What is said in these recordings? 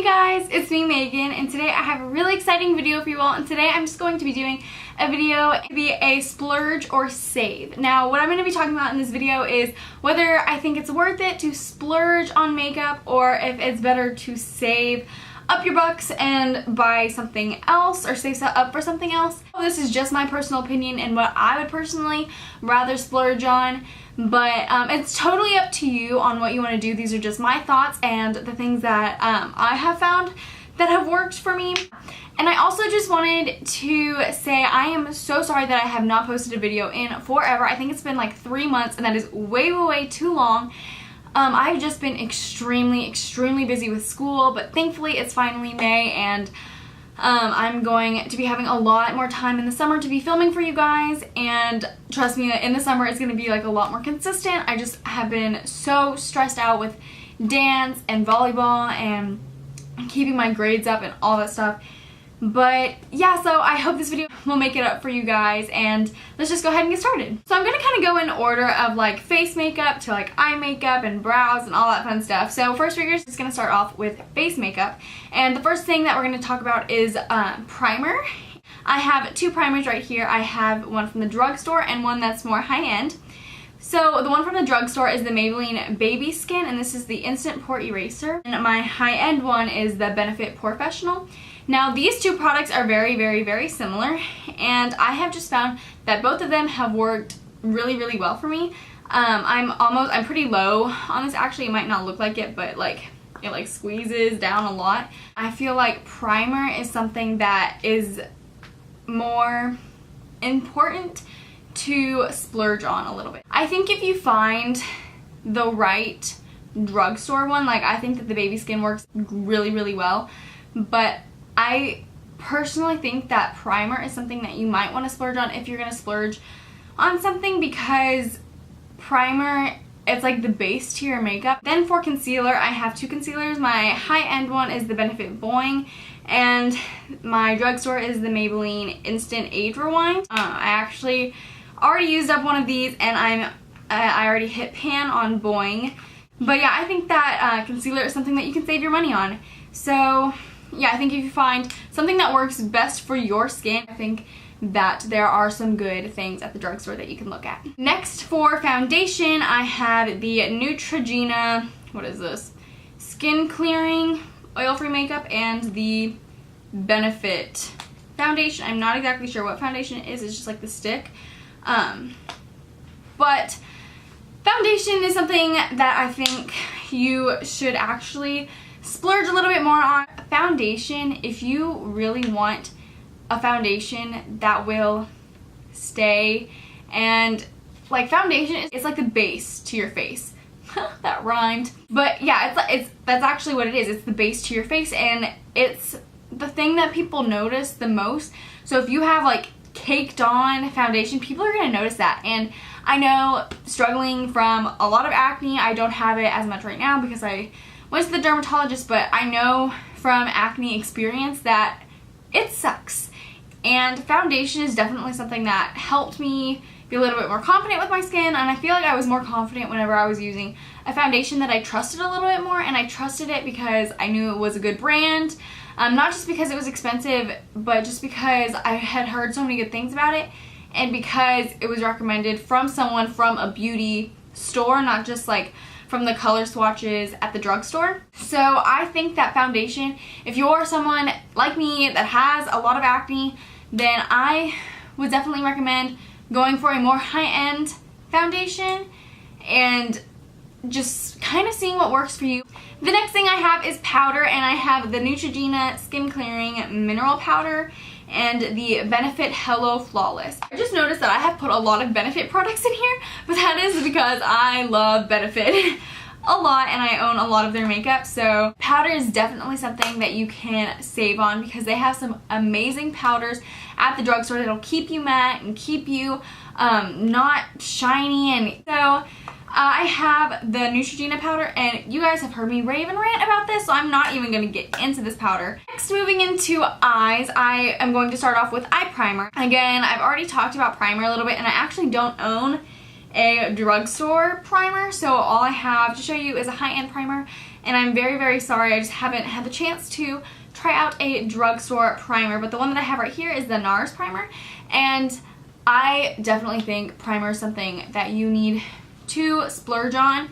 guys, it's me Megan, and today I have a really exciting video for you all. And today I'm just going to be doing a video to be a splurge or save. Now what I'm going to be talking about in this video is whether I think it's worth it to splurge on makeup or if it's better to save up your bucks and buy something else or save up for something else. This is just my personal opinion and what I would personally rather splurge on, but it's totally up to you on what you want to do. These are just my thoughts and the things that I have found that have worked for me. And I also just wanted to say I am so sorry that I have not posted a video in forever. I think it's been like 3 months, and that is way too long. I've just been extremely busy with school, but thankfully it's finally May, and I'm going to be having a lot more time in the summer to be filming for you guys, and trust me, in the summer it's going to be like a lot more consistent. I just have been so stressed out with dance and volleyball and keeping my grades up and all that stuff. But yeah, so I hope this video will make it up for you guys, and let's just go ahead and get started. So I'm going to kind of go in order of like face makeup to like eye makeup and brows and all that fun stuff. So first we're just going to start off with face makeup, and the first thing that we're going to talk about is primer. I have two primers right here. I have one from the drugstore and one that's more high-end. So the one from the drugstore is the Maybelline Baby Skin, and this is the Instant Pore Eraser. And my high-end one is the Benefit Professional. Now these two products are very similar, and I have just found that both of them have worked really well for me. I'm pretty low on this. Actually, it might not look like it, but like it like squeezes down a lot. I feel like primer is something that is more important to splurge on a little bit. I think if you find the right drugstore one, like I think that the Baby Skin works really well, but I personally think that primer is something that you might want to splurge on if you're going to splurge on something, because primer, it's like the base to your makeup. Then for concealer, I have two concealers. My high-end one is the Benefit Boing, and my drugstore is the Maybelline Instant Age Rewind. I actually already used up one of these, and I already hit pan on Boing. But yeah, I think that concealer is something that you can save your money on. So yeah, I think if you find something that works best for your skin, I think that there are some good things at the drugstore that you can look at. Next, for foundation, I have the Neutrogena, what is this? Skin Clearing Oil-Free Makeup, and the Benefit foundation. I'm not exactly sure what foundation it is. It's just like the stick. But foundation is something that I think you should actually splurge a little bit more on. Foundation, if you really want a foundation that will stay, and like foundation is like the base to your face. That rhymed. But yeah, that's actually what it is. It's the base to your face, and it's the thing that people notice the most. So if you have like caked on foundation, people are going to notice that. And I know, struggling from a lot of acne, I don't have it as much right now because I went to the dermatologist, but I know from acne experience that it sucks. And foundation is definitely something that helped me be a little bit more confident with my skin, and I feel like I was more confident whenever I was using a foundation that I trusted a little bit more, and I trusted it because I knew it was a good brand. Not just because it was expensive, but just because I had heard so many good things about it, and because it was recommended from someone from a beauty store, not just like from the color swatches at the drugstore. So I think that foundation, if you're someone like me that has a lot of acne, then I would definitely recommend going for a more high-end foundation and just kind of seeing what works for you. The next thing I have is powder, and I have the Neutrogena Skin Clearing Mineral Powder and the Benefit Hello Flawless. I just noticed that I have put a lot of Benefit products in here, but that is because I love Benefit a lot and I own a lot of their makeup. So powder is definitely something that you can save on because they have some amazing powders at the drugstore that'll keep you matte and keep you not shiny. And so I have the Neutrogena powder, and you guys have heard me rave and rant about this, so I'm not even going to get into this powder. Next, moving into eyes, I am going to start off with eye primer. Again, I've already talked about primer a little bit, and I actually don't own a drugstore primer, so all I have to show you is a high-end primer, and I'm very, very sorry. I just haven't had the chance to try out a drugstore primer, but the one that I have right here is the NARS primer, and I definitely think primer is something that you need to splurge on.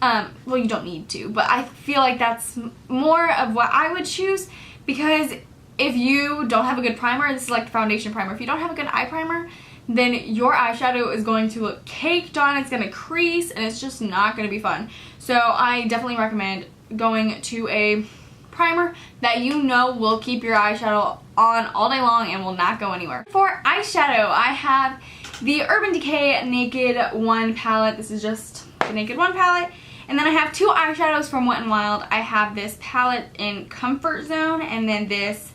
Well, you don't need to, but I feel like that's more of what I would choose, because if you don't have a good primer, this is like the foundation primer, if you don't have a good eye primer, then your eyeshadow is going to look caked on, it's going to crease, and it's just not going to be fun. So I definitely recommend going to a primer that you know will keep your eyeshadow on all day long and will not go anywhere. For eyeshadow, I have the Urban Decay Naked 1 palette. This is just the Naked 1 palette. And then I have two eyeshadows from Wet n Wild. I have this palette in Comfort Zone and then this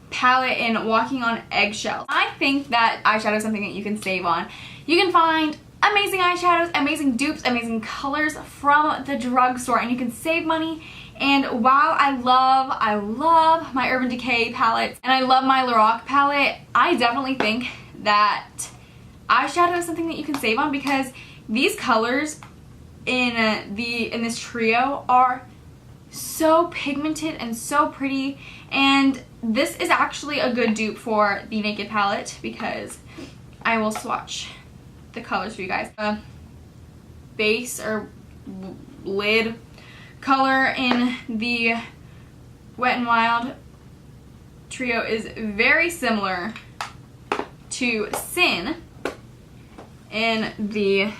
palette in Walking on Eggshells. I think that eyeshadow is something that you can save on. You can find amazing eyeshadows, amazing dupes, amazing colors from the drugstore, and you can save money. And while I love my Urban Decay palettes and I love my Lorac palette, I definitely think that eyeshadow is something that you can save on, because these colors in this trio are so pigmented and so pretty, and this is actually a good dupe for the Naked palette, because I will swatch the colors for you guys. The base or lid color in the Wet n Wild trio is very similar to Sin in the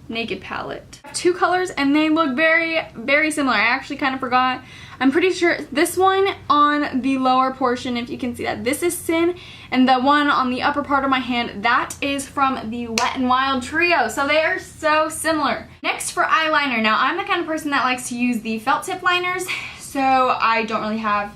Naked palette. Two colors and they look very, very similar. I actually kind of forgot. I'm pretty sure this one on the lower portion, if you can see that, this is Sin, and the one on the upper part of my hand, that is from the Wet n Wild trio. So they are so similar. Next, for eyeliner. Now, I'm the kind of person that likes to use the felt tip liners, so I don't really have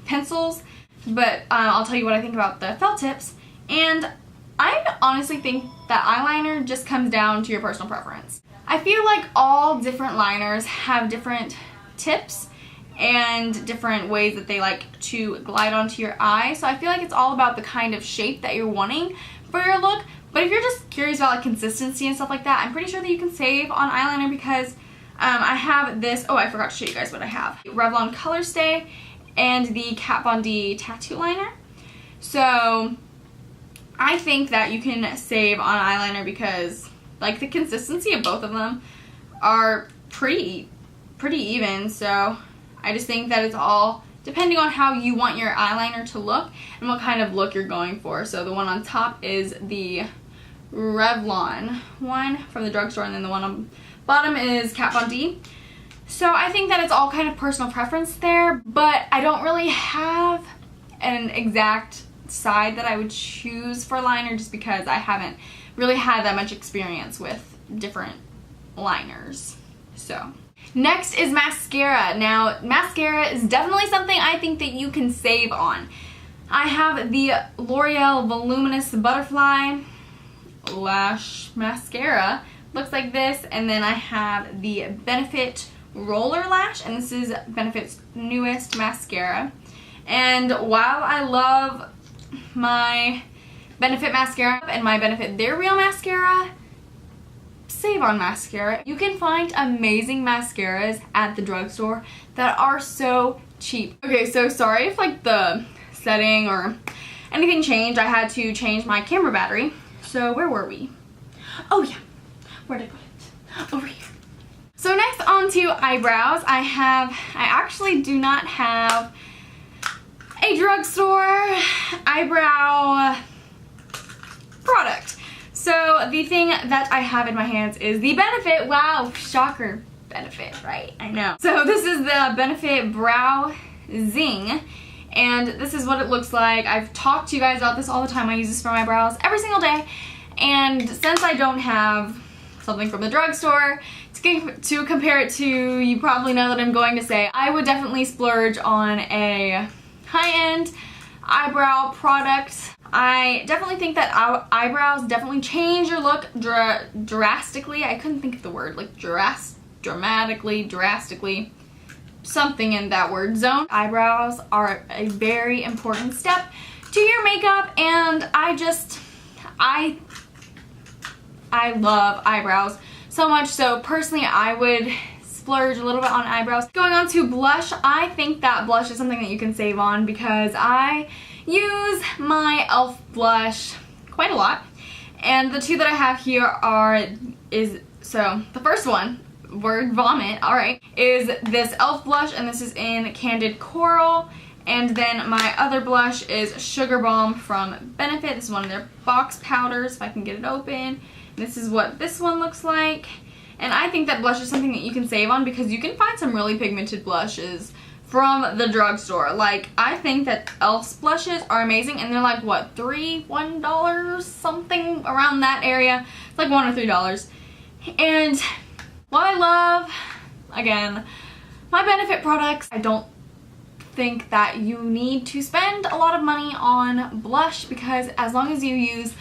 pencils, but I'll tell you what I think about the felt tips. And I honestly think that eyeliner just comes down to your personal preference. I feel like all different liners have different tips and different ways that they like to glide onto your eye, so I feel like it's all about the kind of shape that you're wanting for your look. But if you're just curious about like consistency and stuff like that, I'm pretty sure that you can save on eyeliner, because I have this, oh, I forgot to show you guys what I have. Revlon Color Stay and the Kat Von D tattoo liner. So I think that you can save on eyeliner because like the consistency of both of them are pretty even, so I just think that it's all depending on how you want your eyeliner to look and what kind of look you're going for. So the one on top is the Revlon one from the drugstore, and then the one on bottom is Kat Von D. So I think that it's all kind of personal preference there, but I don't really have an exact side that I would choose for liner, just because I haven't really had that much experience with different liners. So next is mascara. Now, mascara is definitely something I think that you can save on. I have the L'Oreal Voluminous Butterfly Lash Mascara. Looks like this. And then I have the Benefit Roller Lash, and this is Benefit's newest mascara. And while I love my Benefit mascara and my Benefit They're Real mascara, save on mascara. You can find amazing mascaras at the drugstore that are so cheap. Okay, so sorry if like the setting or anything changed. I had to change my camera battery. So where were we? Oh yeah, where did I put it? Over here. So next, on to eyebrows. I actually do not have a drugstore eyebrow product. So the thing that I have in my hands is the Benefit, wow, shocker, Benefit, right? I know. So this is the Benefit Brow Zing, and this is what it looks like. I've talked to you guys about this all the time. I use this for my brows every single day, and since I don't have something from the drugstore to compare it to, you probably know that I'm going to say I would definitely splurge on a high-end eyebrow product. I definitely think that our eyebrows definitely change your look drastically. I couldn't think of the word, like drastically, something in that word zone. Eyebrows are a very important step to your makeup, and I love eyebrows so much. So personally, I would splurge a little bit on eyebrows. Going on to blush, I think that blush is something that you can save on because I use my e.l.f. blush quite a lot. And the two that I have here so the first one, word vomit, alright, is this e.l.f. blush, and this is in Candid Coral. And then my other blush is Sugar Bomb from Benefit. This is one of their box powders, if I can get it open. This is what this one looks like. And I think that blush is something that you can save on because you can find some really pigmented blushes from the drugstore. Like, I think that e.l.f.'s blushes are amazing, and they're like, what, $1 something around that area. It's like $1 or $3. And while I love, again, my Benefit products, I don't think that you need to spend a lot of money on blush because as long as you use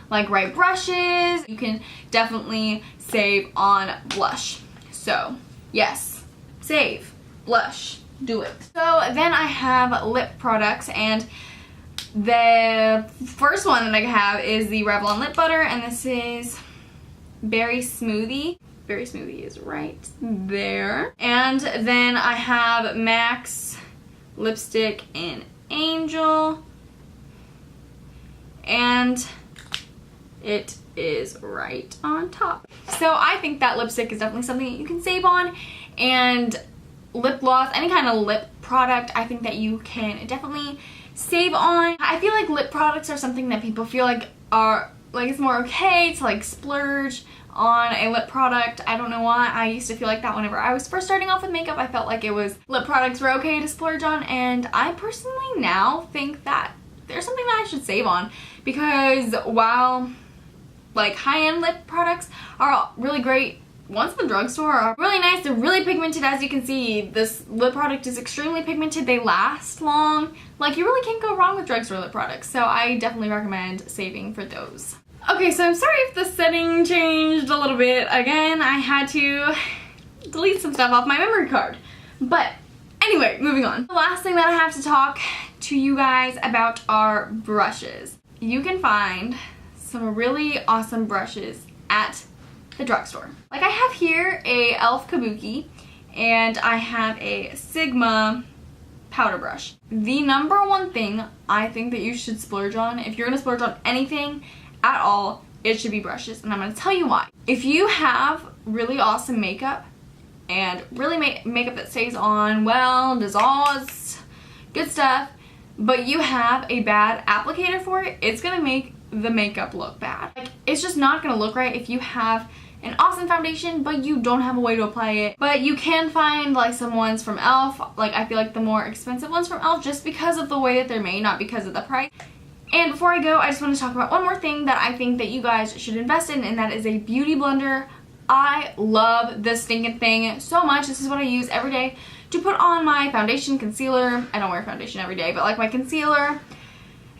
like right brushes, you can definitely save on blush. So yes, save, blush, do it. So then I have lip products, and the first one that I have is the Revlon lip butter, and this is Berry Smoothie. Berry Smoothie is right there. And then I have MAC's lipstick in Angel, and it is right on top. So I think that lipstick is definitely something that you can save on, and lip gloss, any kind of lip product, I think that you can definitely save on. I feel like lip products are something that people feel like are like it's more okay to like splurge on a lip product. I don't know why. I used to feel like that whenever I was first starting off with makeup. I felt like lip products were okay to splurge on, and I personally now think that there's something that I should save on because while like high-end lip products are really great, ones in the drugstore are really nice. They're really pigmented, as you can see. This lip product is extremely pigmented. They last long. Like, you really can't go wrong with drugstore lip products, so I definitely recommend saving for those. Okay, so I'm sorry if the setting changed a little bit. Again, I had to delete some stuff off my memory card. But anyway, moving on. The last thing that I have to talk to you guys about are brushes. You can find some really awesome brushes at the drugstore. Like, I have here a e.l.f. Kabuki, and I have a Sigma powder brush. The number one thing I think that you should splurge on, if you're gonna splurge on anything at all, it should be brushes, and I'm gonna tell you why. If you have really awesome makeup and really makeup that stays on well, dissolves, good stuff, but you have a bad applicator for it, it's gonna make the makeup look bad. Like, it's just not gonna look right if you have an awesome foundation but you don't have a way to apply it. But you can find like some ones from e.l.f. Like, I feel like the more expensive ones from e.l.f. just because of the way that they're made, not because of the price. And before I go, I just want to talk about one more thing that I think that you guys should invest in, and that is a beauty blender. I love this stinking thing so much. This is what I use every day to put on my foundation, concealer. I don't wear foundation every day, but like my concealer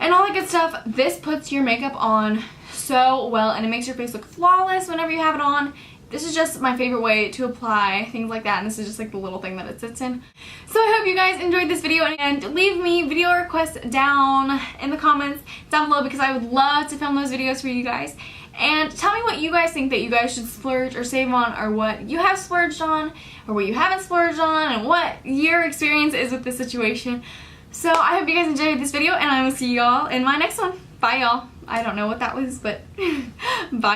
and all that good stuff. This puts your makeup on so well, and it makes your face look flawless whenever you have it on. This is just my favorite way to apply things like that, and this is just like the little thing that it sits in. So I hope you guys enjoyed this video, and leave me video requests down in the comments down below because I would love to film those videos for you guys. And tell me what you guys think that you guys should splurge or save on, or what you have splurged on, or what you haven't splurged on, and what your experience is with this situation. So I hope you guys enjoyed this video, and I will see y'all in my next one. Bye, y'all. I don't know what that was, but bye.